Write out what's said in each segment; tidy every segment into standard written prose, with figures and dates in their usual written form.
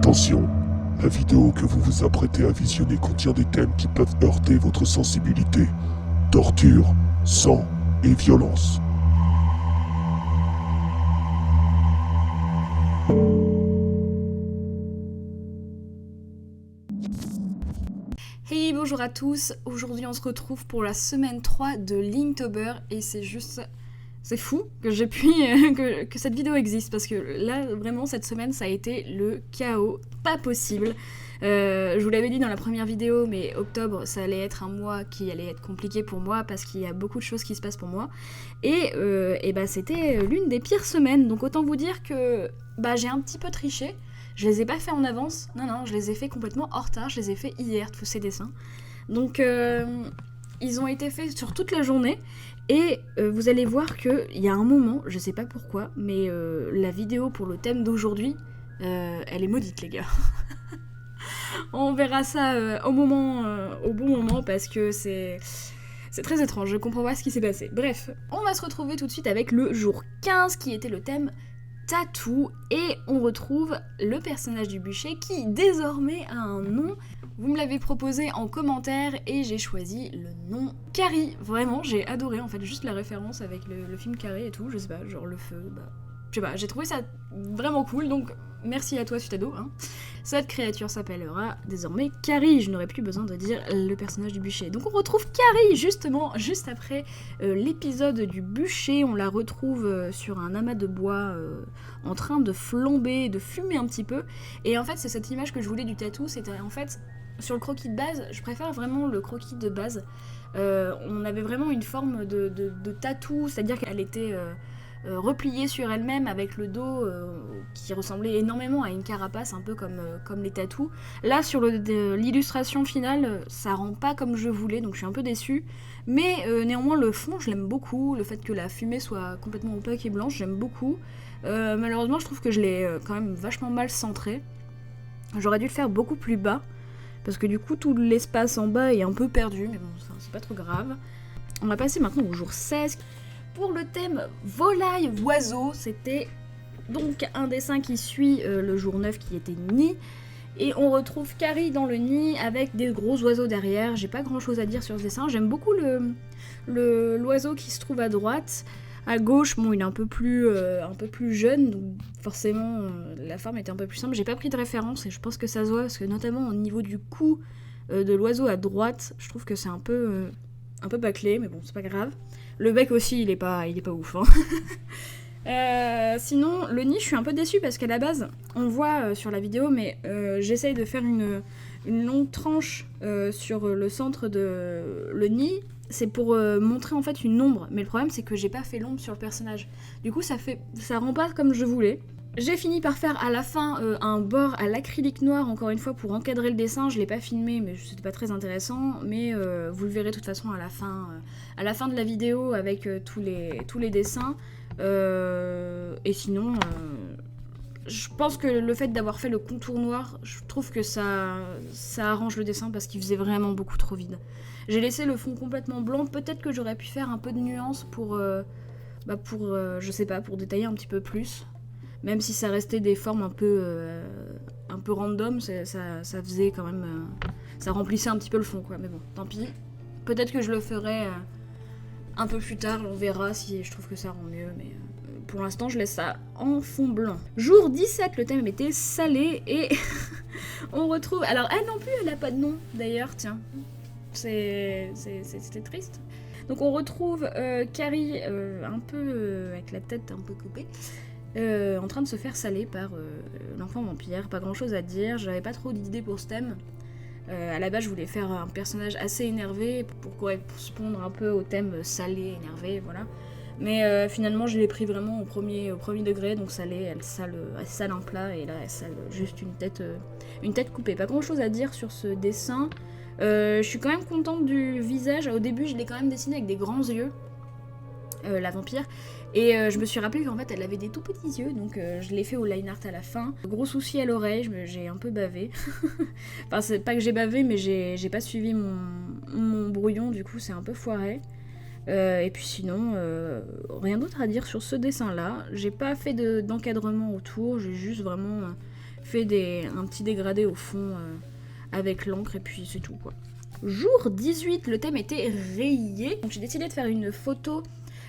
Attention, la vidéo que vous vous apprêtez à visionner contient des thèmes qui peuvent heurter votre sensibilité. Torture, sang et violence. Hey, bonjour à tous, aujourd'hui on se retrouve pour la semaine 3 de Linktober et c'est fou que j'ai pu que cette vidéo existe parce que là vraiment cette semaine ça a été le chaos, pas possible. Je vous l'avais dit dans la première vidéo, mais octobre ça allait être un mois qui allait être compliqué pour moi parce qu'il y a beaucoup de choses qui se passent pour moi et c'était l'une des pires semaines, donc autant vous dire que j'ai un petit peu triché. Je les ai pas fait en avance, non, je les ai fait complètement en retard, je les ai fait hier, tous ces dessins. Donc ils ont été faits sur toute la journée et vous allez voir qu'il y a un moment, je sais pas pourquoi, mais la vidéo pour le thème d'aujourd'hui, elle est maudite les gars. On verra ça au bon moment parce que c'est très étrange, je comprends pas ce qui s'est passé. Bref, on va se retrouver tout de suite avec le jour 15 qui était le thème Tatou et on retrouve le personnage du bûcher qui désormais a un nom. Vous me l'avez proposé en commentaire et j'ai choisi le nom Carrie. Vraiment, j'ai adoré en fait, juste la référence avec le film Carrie et tout, je sais pas, genre le feu, je sais pas, j'ai trouvé ça vraiment cool, donc merci à toi Sutado. Cette créature s'appellera désormais Carrie, je n'aurai plus besoin de dire le personnage du bûcher. Donc on retrouve Carrie justement, juste après l'épisode du bûcher, on la retrouve sur un amas de bois en train de flamber, de fumer un petit peu. Et en fait c'est cette image que je voulais du tatou, c'était en fait sur le croquis de base, je préfère vraiment le croquis de base. On avait vraiment une forme de tatou, c'est-à-dire qu'elle était repliée sur elle-même avec le dos qui ressemblait énormément à une carapace, un peu comme les tatous. Là, sur l'illustration finale, ça rend pas comme je voulais, donc je suis un peu déçue. Mais néanmoins, le fond, je l'aime beaucoup. Le fait que la fumée soit complètement opaque et blanche, j'aime beaucoup. Malheureusement, je trouve que je l'ai quand même vachement mal centré. J'aurais dû le faire beaucoup plus bas, parce que du coup, tout l'espace en bas est un peu perdu, mais bon, ça, c'est pas trop grave. On va passer maintenant au jour 16. Pour le thème volaille, oiseau, c'était donc un dessin qui suit le jour 9 qui était nid. Et on retrouve Carrie dans le nid avec des gros oiseaux derrière. J'ai pas grand chose à dire sur ce dessin. J'aime beaucoup l'oiseau qui se trouve à droite. À gauche, bon, il est un peu plus jeune, donc forcément la forme était un peu plus simple. J'ai pas pris de référence et je pense que ça se voit parce que notamment au niveau du cou de l'oiseau à droite, je trouve que c'est un peu bâclé, mais bon, c'est pas grave. Le bec aussi, il est pas ouf. Sinon, le nid, je suis un peu déçue parce qu'à la base, on voit sur la vidéo, mais j'essaye de faire une longue tranche sur le centre de le nid. C'est pour montrer en fait une ombre, mais le problème c'est que j'ai pas fait l'ombre sur le personnage. Du coup, ça rend pas comme je voulais. J'ai fini par faire à la fin un bord à l'acrylique noir, encore une fois, pour encadrer le dessin. Je l'ai pas filmé, mais c'était pas très intéressant. Mais vous le verrez de toute façon à la fin de la vidéo avec tous les dessins. Et sinon, je pense que le fait d'avoir fait le contour noir, je trouve que ça arrange le dessin parce qu'il faisait vraiment beaucoup trop vide. J'ai laissé le fond complètement blanc. Peut-être que j'aurais pu faire un peu de nuance pour je sais pas, pour détailler un petit peu plus. Même si ça restait des formes un peu random, ça faisait quand même... ça remplissait un petit peu le fond, quoi. Mais bon, tant pis. Peut-être que je le ferai un peu plus tard, on verra si je trouve que ça rend mieux, mais pour l'instant, je laisse ça en fond blanc. Jour 17, le thème était salé, et on retrouve... Alors, elle non plus, elle a pas de nom, d'ailleurs, tiens. C'était triste. Donc on retrouve Carrie un peu avec la tête un peu coupée. En train de se faire saler par l'enfant vampire, pas grand chose à dire, j'avais pas trop d'idées pour ce thème. À la base je voulais faire un personnage assez énervé pour correspondre un peu au thème salé, énervé, voilà. Mais finalement je l'ai pris vraiment au premier degré, donc salé, elle sale un plat et là elle sale juste une tête coupée. Pas grand chose à dire sur ce dessin. Je suis quand même contente du visage, au début je l'ai quand même dessiné avec des grands yeux, la vampire. Et je me suis rappelé qu'en fait elle avait des tout petits yeux, donc je l'ai fait au line art à la fin. Gros souci à l'oreille, j'ai un peu bavé. Enfin c'est pas que j'ai bavé, mais j'ai pas suivi mon brouillon, du coup c'est un peu foiré. Et puis sinon, rien d'autre à dire sur ce dessin là. J'ai pas fait d'encadrement autour, j'ai juste vraiment fait un petit dégradé au fond avec l'encre et puis c'est tout quoi. Jour 18, le thème était rayé. Donc j'ai décidé de faire une photo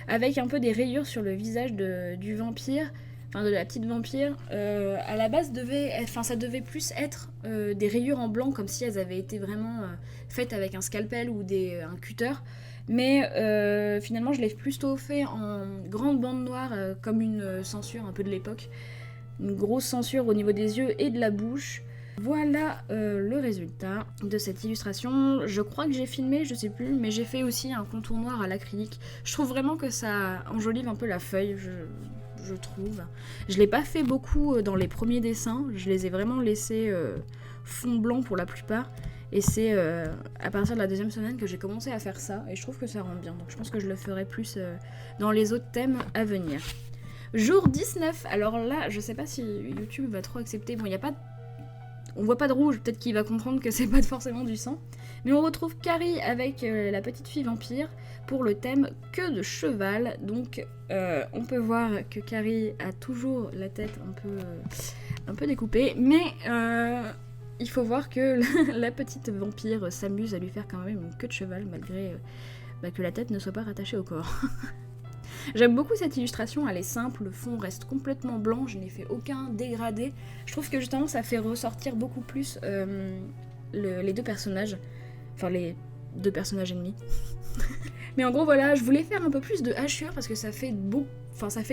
avec un peu des rayures sur le visage du vampire, enfin de la petite vampire. À la base, ça devait plus être des rayures en blanc, comme si elles avaient été vraiment faites avec un scalpel ou un cutter. Mais finalement, je l'ai plutôt fait en grande bande noire, comme une censure un peu de l'époque. Une grosse censure au niveau des yeux et de la bouche. Voilà le résultat de cette illustration. Je crois que j'ai filmé, je sais plus, mais j'ai fait aussi un contour noir à l'acrylique. Je trouve vraiment que ça enjolive un peu la feuille, je trouve. Je l'ai pas fait beaucoup dans les premiers dessins, je les ai vraiment laissés fond blanc pour la plupart. Et c'est à partir de la deuxième semaine que j'ai commencé à faire ça, et je trouve que ça rend bien. Donc je pense que je le ferai plus dans les autres thèmes à venir. Jour 19, alors là, je sais pas si YouTube va trop accepter. Bon, il n'y a pas on voit pas de rouge, peut-être qu'il va comprendre que c'est pas forcément du sang. Mais on retrouve Carrie avec la petite fille vampire pour le thème queue de cheval. Donc on peut voir que Carrie a toujours la tête un peu découpée. Mais il faut voir que la petite vampire s'amuse à lui faire quand même une queue de cheval malgré que la tête ne soit pas rattachée au corps. J'aime beaucoup cette illustration, elle est simple, le fond reste complètement blanc, je n'ai fait aucun dégradé. Je trouve que justement ça fait ressortir beaucoup plus les deux personnages, enfin les deux personnages ennemis. Mais en gros voilà, je voulais faire un peu plus de hachures parce que ça fait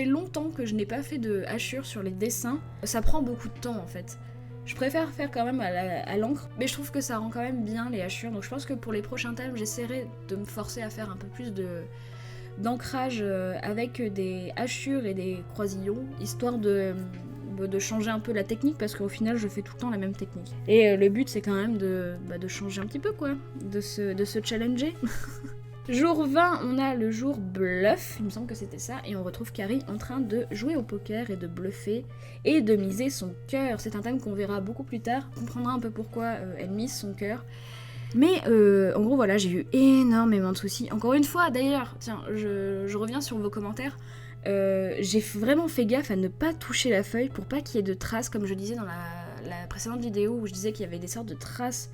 longtemps que je n'ai pas fait de hachures sur les dessins. Ça prend beaucoup de temps en fait. Je préfère faire quand même à l'encre, mais je trouve que ça rend quand même bien les hachures. Donc je pense que pour les prochains thèmes, j'essaierai de me forcer à faire un peu plus d'ancrage avec des hachures et des croisillons, histoire de changer un peu la technique, parce qu'au final je fais tout le temps la même technique. Et le but c'est quand même de changer un petit peu quoi, de se challenger. Jour 20, on a le jour bluff, il me semble que c'était ça, et on retrouve Carrie en train de jouer au poker et de bluffer et de miser son cœur. C'est un thème qu'on verra beaucoup plus tard, on comprendra un peu pourquoi elle mise son cœur. Mais en gros voilà, j'ai eu énormément de soucis. Encore une fois d'ailleurs, tiens, je reviens sur vos commentaires. J'ai vraiment fait gaffe à ne pas toucher la feuille pour pas qu'il y ait de traces, comme je disais dans la précédente vidéo où je disais qu'il y avait des sortes de traces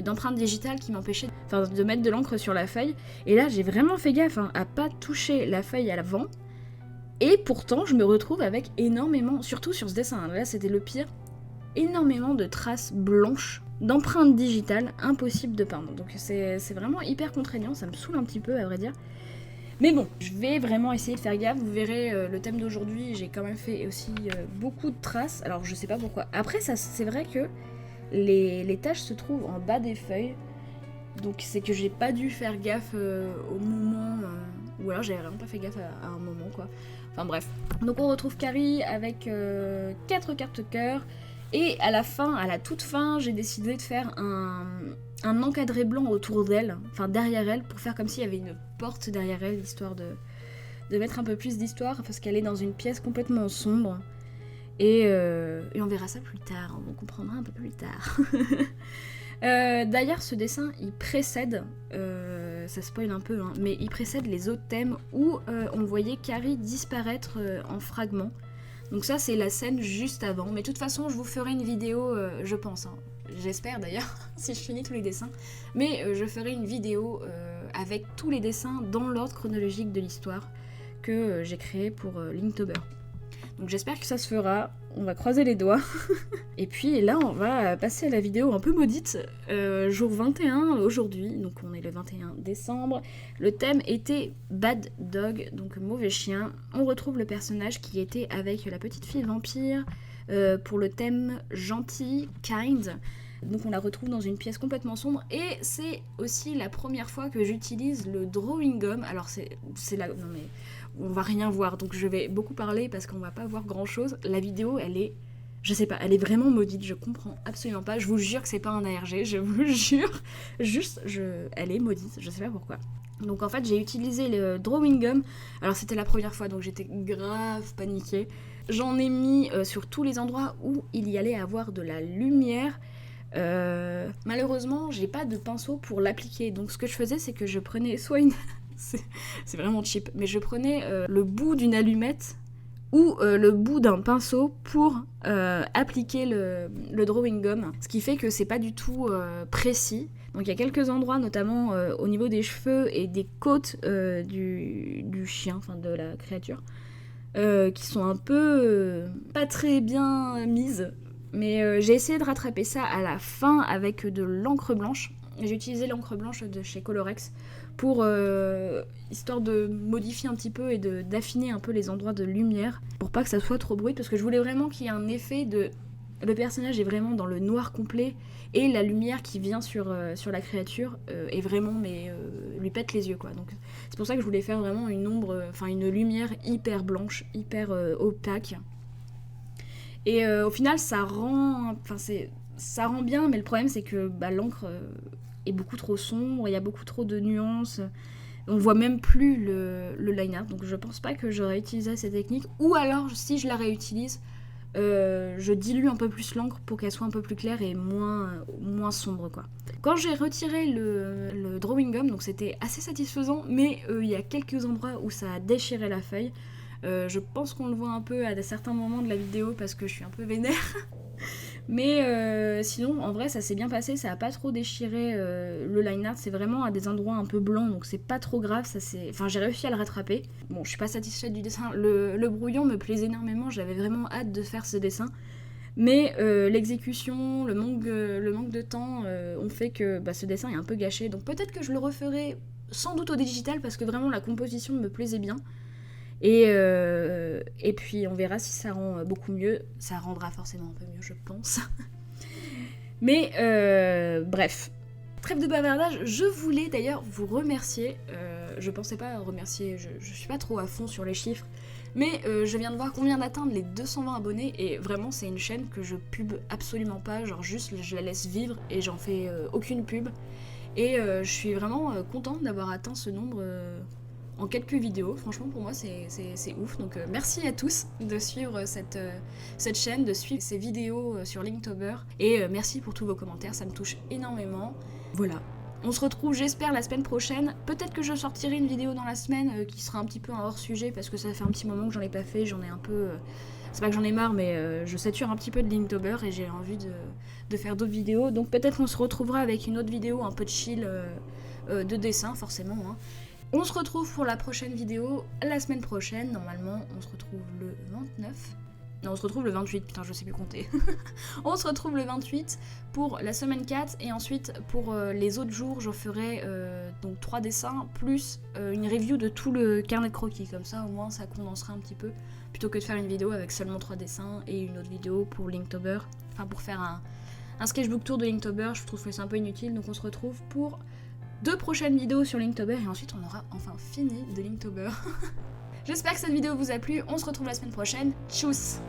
d'empreintes digitales qui m'empêchaient de mettre de l'encre sur la feuille. Et là j'ai vraiment fait gaffe à pas toucher la feuille à l'avant. Et pourtant je me retrouve avec énormément, surtout sur ce dessin, là c'était le pire, énormément de traces blanches d'empreintes digitales, impossible de peindre. Donc c'est vraiment hyper contraignant, ça me saoule un petit peu à vrai dire. Mais bon, je vais vraiment essayer de faire gaffe, vous verrez le thème d'aujourd'hui, j'ai quand même fait aussi beaucoup de traces, alors je sais pas pourquoi. Après ça, c'est vrai que les taches se trouvent en bas des feuilles, donc c'est que j'ai pas dû faire gaffe au moment, ou alors j'avais vraiment pas fait gaffe à un moment quoi. Enfin bref. Donc on retrouve Carrie avec 4 cartes cœur. Et à la toute fin, j'ai décidé de faire un encadré blanc autour d'elle, enfin derrière elle, pour faire comme s'il y avait une porte derrière elle, histoire de mettre un peu plus d'histoire, parce qu'elle est dans une pièce complètement sombre. Et on verra ça plus tard, on comprendra un peu plus tard. D'ailleurs, ce dessin, il précède, ça spoil un peu, hein, mais il précède les autres thèmes où on voyait Carrie disparaître en fragments. Donc ça c'est la scène juste avant, mais de toute façon je vous ferai une vidéo, je pense, hein. J'espère d'ailleurs, si je finis tous les dessins, mais je ferai une vidéo avec tous les dessins dans l'ordre chronologique de l'histoire que j'ai créé pour Linktober. Donc j'espère que ça se fera, on va croiser les doigts. Et puis là on va passer à la vidéo un peu maudite, jour 21 aujourd'hui, donc on est le 21 décembre. Le thème était Bad Dog, donc mauvais chien. On retrouve le personnage qui était avec la petite fille vampire pour le thème gentil, kind. Donc on la retrouve dans une pièce complètement sombre et c'est aussi la première fois que j'utilise le drawing gum. Alors c'est là, non mais on va rien voir donc je vais beaucoup parler parce qu'on va pas voir grand chose. La vidéo elle est, je sais pas, elle est vraiment maudite, je comprends absolument pas. Je vous jure que c'est pas un ARG, je vous jure, juste elle est maudite, je sais pas pourquoi. Donc en fait j'ai utilisé le drawing gum, alors c'était la première fois donc j'étais grave paniquée. J'en ai mis sur tous les endroits où il y allait avoir de la lumière. Malheureusement j'ai pas de pinceau pour l'appliquer, donc ce que je faisais c'est que je prenais soit une c'est vraiment cheap, mais je prenais le bout d'une allumette ou le bout d'un pinceau pour appliquer le drawing gum, ce qui fait que c'est pas du tout précis. Donc il y a quelques endroits, notamment au niveau des cheveux et des côtes du chien, enfin de la créature, qui sont un peu pas très bien mises. Mais j'ai essayé de rattraper ça à la fin avec de l'encre blanche. J'ai utilisé l'encre blanche de chez Colorex pour histoire de modifier un petit peu et d'affiner un peu les endroits de lumière pour pas que ça soit trop brut, parce que je voulais vraiment qu'il y ait un effet de... Le personnage est vraiment dans le noir complet et la lumière qui vient sur la créature est vraiment, lui pète les yeux quoi. Donc c'est pour ça que je voulais faire vraiment une ombre, enfin une lumière hyper blanche, hyper opaque. Et au final ça rend bien, mais le problème c'est que l'encre est beaucoup trop sombre, il y a beaucoup trop de nuances. On voit même plus le line-art, donc je pense pas que j'aurais utilisé cette technique. Ou alors, si je la réutilise, je dilue un peu plus l'encre pour qu'elle soit un peu plus claire et moins sombre, quoi. Quand j'ai retiré le drawing gum, donc c'était assez satisfaisant, mais il y a quelques endroits où ça a déchiré la feuille. Je pense qu'on le voit un peu à certains moments de la vidéo parce que je suis un peu vénère. Mais sinon, en vrai, ça s'est bien passé, ça a pas trop déchiré le line art, c'est vraiment à des endroits un peu blancs, donc c'est pas trop grave, j'ai réussi à le rattraper. Bon, je suis pas satisfaite du dessin, le brouillon me plaisait énormément, j'avais vraiment hâte de faire ce dessin, mais l'exécution, le manque de temps ont fait que ce dessin est un peu gâché, donc peut-être que je le referai sans doute au digital, parce que vraiment la composition me plaisait bien. Et puis on verra si ça rend beaucoup mieux. Ça rendra forcément un peu mieux, je pense. Mais bref. Trêve de bavardage, je voulais d'ailleurs vous remercier. Je pensais pas remercier, je suis pas trop à fond sur les chiffres. Mais je viens de voir qu'on vient d'atteindre les 220 abonnés. Et vraiment, c'est une chaîne que je pub absolument pas. Genre juste, je la laisse vivre et j'en fais aucune pub. Et je suis vraiment contente d'avoir atteint ce nombre... en quelques vidéos. Franchement, pour moi, c'est ouf. Donc, merci à tous de suivre cette chaîne, de suivre ces vidéos sur Linktober. Et merci pour tous vos commentaires, ça me touche énormément. Voilà. On se retrouve, j'espère, la semaine prochaine. Peut-être que je sortirai une vidéo dans la semaine qui sera un petit peu un hors-sujet parce que ça fait un petit moment que j'en ai pas fait. J'en ai un peu... c'est pas que j'en ai marre, mais je sature un petit peu de Linktober et j'ai envie de faire d'autres vidéos. Donc peut-être qu'on se retrouvera avec une autre vidéo un peu de chill de dessin, forcément, hein. On se retrouve pour la prochaine vidéo la semaine prochaine. Normalement, on se retrouve le 29. Non, on se retrouve le 28. Putain, je sais plus compter. On se retrouve le 28 pour la semaine 4. Et ensuite, pour les autres jours, je ferai donc 3 dessins plus une review de tout le carnet de croquis. Comme ça, au moins, ça condensera un petit peu. Plutôt que de faire une vidéo avec seulement 3 dessins et une autre vidéo pour Linktober. Enfin, pour faire un sketchbook tour de Linktober. Je trouve que c'est un peu inutile. Donc, on se retrouve pour 2 prochaines vidéos sur Linktober et ensuite on aura enfin fini de Linktober. J'espère que cette vidéo vous a plu, on se retrouve la semaine prochaine, tchuss!